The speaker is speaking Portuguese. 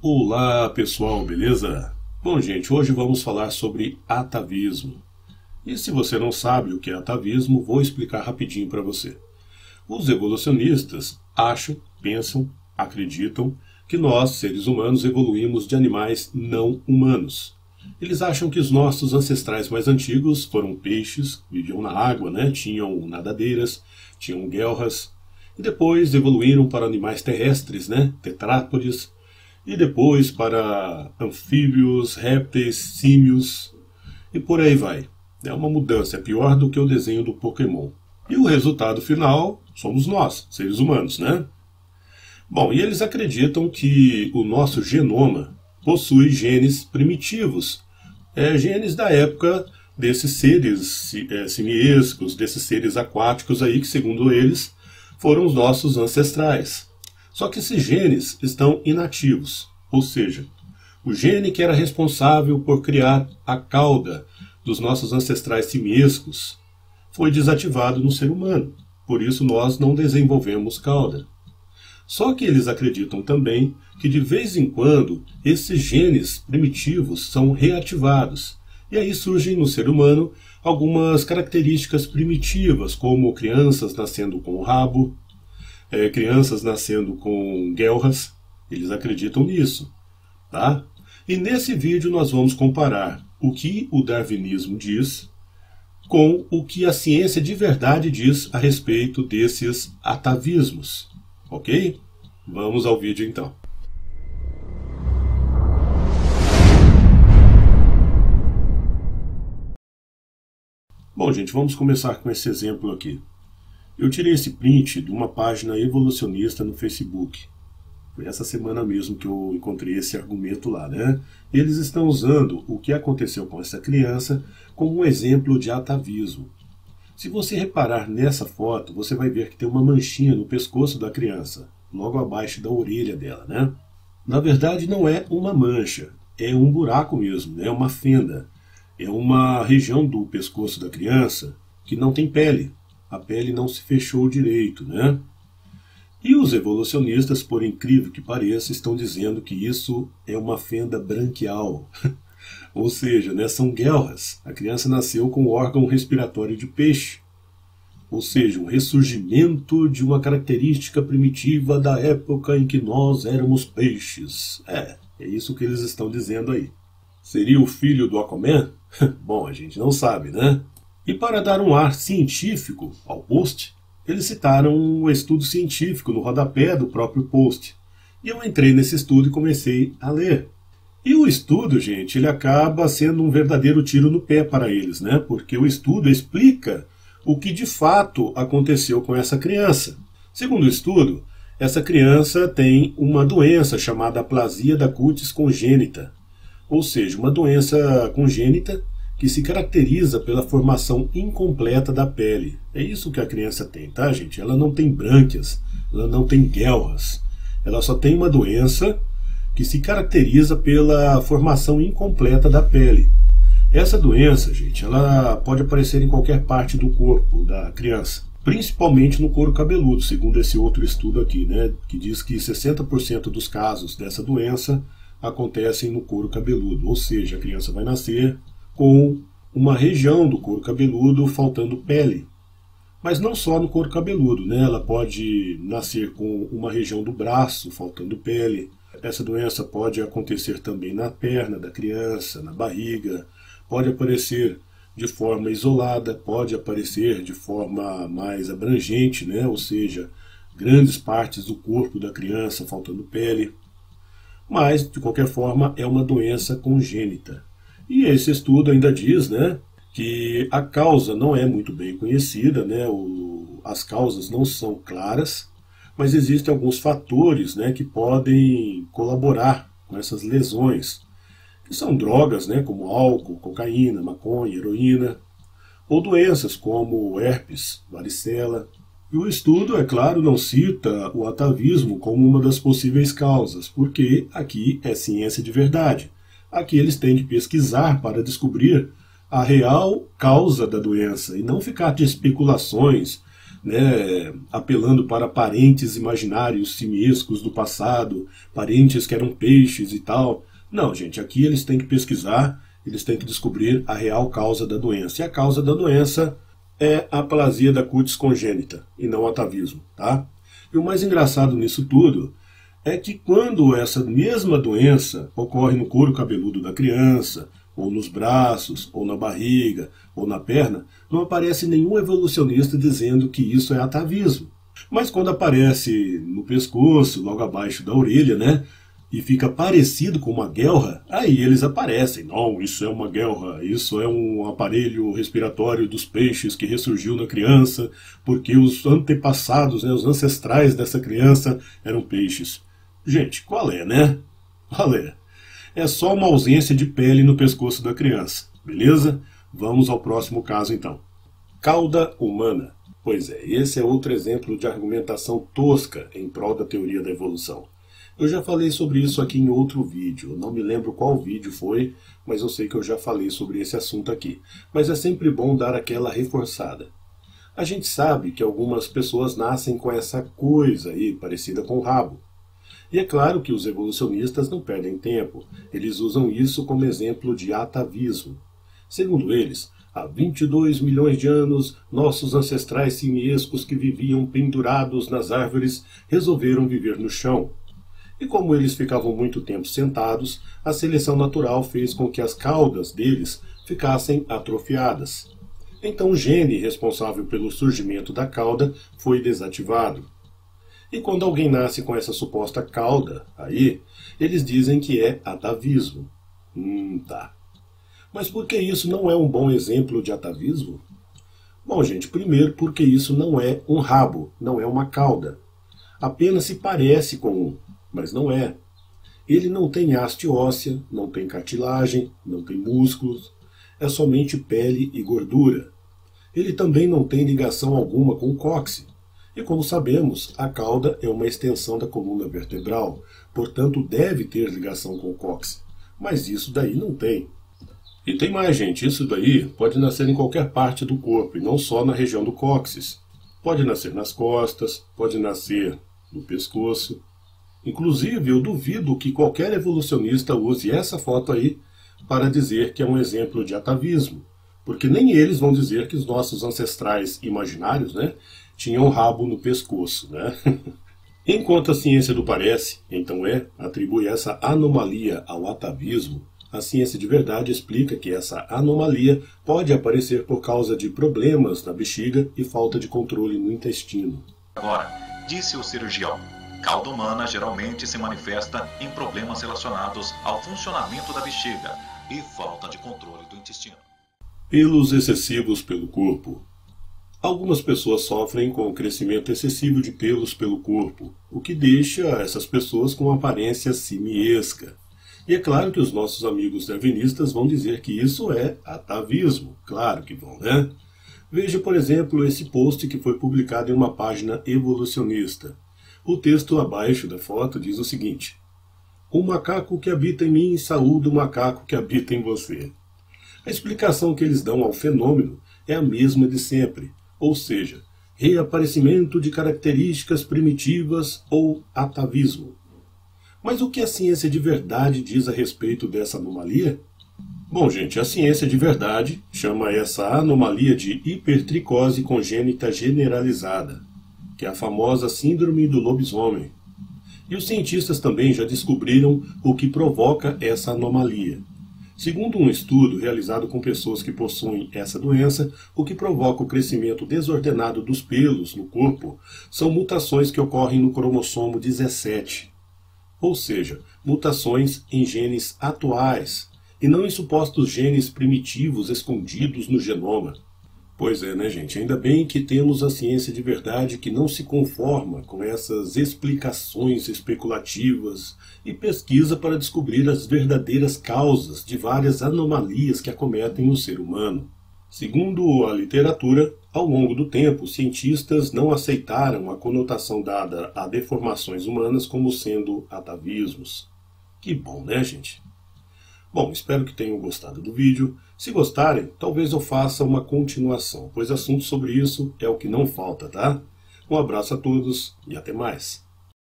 Olá pessoal, beleza? Bom gente, hoje vamos falar sobre atavismo. E se você não sabe o que é atavismo, vou explicar rapidinho para você. Os evolucionistas acham, pensam, acreditam que nós, seres humanos, evoluímos de animais não humanos. Eles acham que os nossos ancestrais mais antigos foram peixes, viviam na água, tinham nadadeiras, tinham guelras, e depois evoluíram para animais terrestres, tetrápodes, e depois para anfíbios, répteis, símios, e por aí vai. É uma mudança, é pior do que o desenho do Pokémon. E o resultado final somos nós, seres humanos, Bom, e eles acreditam que o nosso genoma possui genes primitivos, genes da época desses seres simiescos, desses seres aquáticos aí, que segundo eles foram os nossos ancestrais. Só que esses genes estão inativos, ou seja, o gene que era responsável por criar a cauda dos nossos ancestrais simiescos foi desativado no ser humano, por isso nós não desenvolvemos cauda. Só que eles acreditam também que de vez em quando esses genes primitivos são reativados, e aí surgem no ser humano algumas características primitivas, como crianças nascendo com o rabo, crianças nascendo com guelras. Eles acreditam nisso, tá? E nesse vídeo nós vamos comparar o que o darwinismo diz com o que a ciência de verdade diz a respeito desses atavismos, ok? Vamos ao vídeo então. Bom gente, vamos começar com esse exemplo aqui. Eu tirei esse print de uma página evolucionista no Facebook. Foi essa semana mesmo que eu encontrei esse argumento lá, Eles estão usando o que aconteceu com essa criança como um exemplo de atavismo. Se você reparar nessa foto, você vai ver que tem uma manchinha no pescoço da criança, logo abaixo da orelha dela, Na verdade não é uma mancha, é um buraco mesmo, é uma fenda. É uma região do pescoço da criança que não tem pele. A pele não se fechou direito, E os evolucionistas, por incrível que pareça, estão dizendo que isso é uma fenda branquial. Ou seja, são guelras. A criança nasceu com o órgão respiratório de peixe. Ou seja, um ressurgimento de uma característica primitiva da época em que nós éramos peixes. É isso que eles estão dizendo aí. Seria o filho do Aquaman? Bom, a gente não sabe, E para dar um ar científico ao post, eles citaram um estudo científico no rodapé do próprio post. E eu entrei nesse estudo e comecei a ler. E o estudo, gente, ele acaba sendo um verdadeiro tiro no pé para eles, Porque o estudo explica o que de fato aconteceu com essa criança. Segundo o estudo, essa criança tem uma doença chamada aplasia da cutis congênita. Ou seja, uma doença congênita que se caracteriza pela formação incompleta da pele. É isso que a criança tem, tá, gente? Ela não tem brânquias, ela não tem guelras. Ela só tem uma doença que se caracteriza pela formação incompleta da pele. Essa doença, gente, ela pode aparecer em qualquer parte do corpo da criança, principalmente no couro cabeludo, segundo esse outro estudo aqui, que diz que 60% dos casos dessa doença acontecem no couro cabeludo, ou seja, a criança vai nascer com uma região do couro cabeludo faltando pele. Mas não só no couro cabeludo, Ela pode nascer com uma região do braço faltando pele. Essa doença pode acontecer também na perna da criança, na barriga, pode aparecer de forma isolada, pode aparecer de forma mais abrangente, Ou seja, grandes partes do corpo da criança faltando pele. Mas, de qualquer forma, é uma doença congênita. E esse estudo ainda diz, que a causa não é muito bem conhecida, as causas não são claras, mas existem alguns fatores, que podem colaborar com essas lesões, que são drogas, como álcool, cocaína, maconha, heroína, ou doenças como herpes, varicela. E o estudo, é claro, não cita o atavismo como uma das possíveis causas, porque aqui é ciência de verdade. Aqui eles têm que pesquisar para descobrir a real causa da doença e não ficar de especulações né, apelando para parentes imaginários simiescos do passado, parentes que eram peixes e tal. Não, gente, aqui eles têm que pesquisar, eles têm que descobrir a real causa da doença. E a causa da doença é a aplasia da cutis congênita, e não o atavismo, tá? E o mais engraçado nisso tudo é que quando essa mesma doença ocorre no couro cabeludo da criança, ou nos braços, ou na barriga, ou na perna, não aparece nenhum evolucionista dizendo que isso é atavismo. Mas quando aparece no pescoço, logo abaixo da orelha, né, e fica parecido com uma guelra, aí eles aparecem. Não, isso é uma guelra, isso é um aparelho respiratório dos peixes que ressurgiu na criança, porque os antepassados, né, os ancestrais dessa criança eram peixes. Gente, qual é, né? Qual é? É só uma ausência de pele no pescoço da criança, beleza? Vamos ao próximo caso então. Cauda humana. Pois é, esse é outro exemplo de argumentação tosca em prol da teoria da evolução. Eu já falei sobre isso aqui em outro vídeo, eu não me lembro qual vídeo foi, mas eu sei que eu já falei sobre esse assunto aqui. Mas é sempre bom dar aquela reforçada. A gente sabe que algumas pessoas nascem com essa coisa aí, parecida com o rabo. E é claro que os evolucionistas não perdem tempo, eles usam isso como exemplo de atavismo. Segundo eles, há 22 milhões de anos, nossos ancestrais simiescos que viviam pendurados nas árvores resolveram viver no chão. E como eles ficavam muito tempo sentados, a seleção natural fez com que as caudas deles ficassem atrofiadas. Então o gene responsável pelo surgimento da cauda foi desativado. E quando alguém nasce com essa suposta cauda, aí, eles dizem que é atavismo. Tá. Mas por que isso não é um bom exemplo de atavismo? Bom, gente, primeiro porque isso não é um rabo, não é uma cauda. Apenas se parece com um, mas não é. Ele não tem haste óssea, não tem cartilagem, não tem músculos, é somente pele e gordura. Ele também não tem ligação alguma com o cóccix. E como sabemos, a cauda é uma extensão da coluna vertebral, portanto deve ter ligação com o cóccix. Mas isso daí não tem. E tem mais, gente, isso daí pode nascer em qualquer parte do corpo, e não só na região do cóccix. Pode nascer nas costas, pode nascer no pescoço. Inclusive, eu duvido que qualquer evolucionista use essa foto aí para dizer que é um exemplo de atavismo. Porque nem eles vão dizer que os nossos ancestrais imaginários, né, tinham rabo no pescoço, né? Enquanto a ciência do parece, então atribui essa anomalia ao atavismo, a ciência de verdade explica que essa anomalia pode aparecer por causa de problemas na bexiga e falta de controle no intestino. Agora, disse o cirurgião, cauda humana geralmente se manifesta em problemas relacionados ao funcionamento da bexiga e falta de controle do intestino. Pelos excessivos pelo corpo. Algumas pessoas sofrem com o crescimento excessivo de pelos pelo corpo, o que deixa essas pessoas com uma aparência simiesca. E é claro que os nossos amigos darwinistas vão dizer que isso é atavismo. Claro que vão, né? Veja, por exemplo, esse post que foi publicado em uma página evolucionista. O texto abaixo da foto diz o seguinte: o macaco que habita em mim saúda o macaco que habita em você. A explicação que eles dão ao fenômeno é a mesma de sempre, ou seja, reaparecimento de características primitivas ou atavismo. Mas o que a ciência de verdade diz a respeito dessa anomalia? Bom, gente, a ciência de verdade chama essa anomalia de hipertricose congênita generalizada, que é a famosa síndrome do lobisomem. E os cientistas também já descobriram o que provoca essa anomalia. Segundo um estudo realizado com pessoas que possuem essa doença, o que provoca o crescimento desordenado dos pelos no corpo são mutações que ocorrem no cromossomo 17. Ou seja, mutações em genes atuais, e não em supostos genes primitivos escondidos no genoma. Pois é, né, gente? Ainda bem que temos a ciência de verdade que não se conforma com essas explicações especulativas e pesquisa para descobrir as verdadeiras causas de várias anomalias que acometem o ser humano. Segundo a literatura, ao longo do tempo, cientistas não aceitaram a conotação dada a deformações humanas como sendo atavismos. Que bom, né, gente? Bom, espero que tenham gostado do vídeo. Se gostarem, talvez eu faça uma continuação, pois assunto sobre isso é o que não falta, tá? Um abraço a todos e até mais.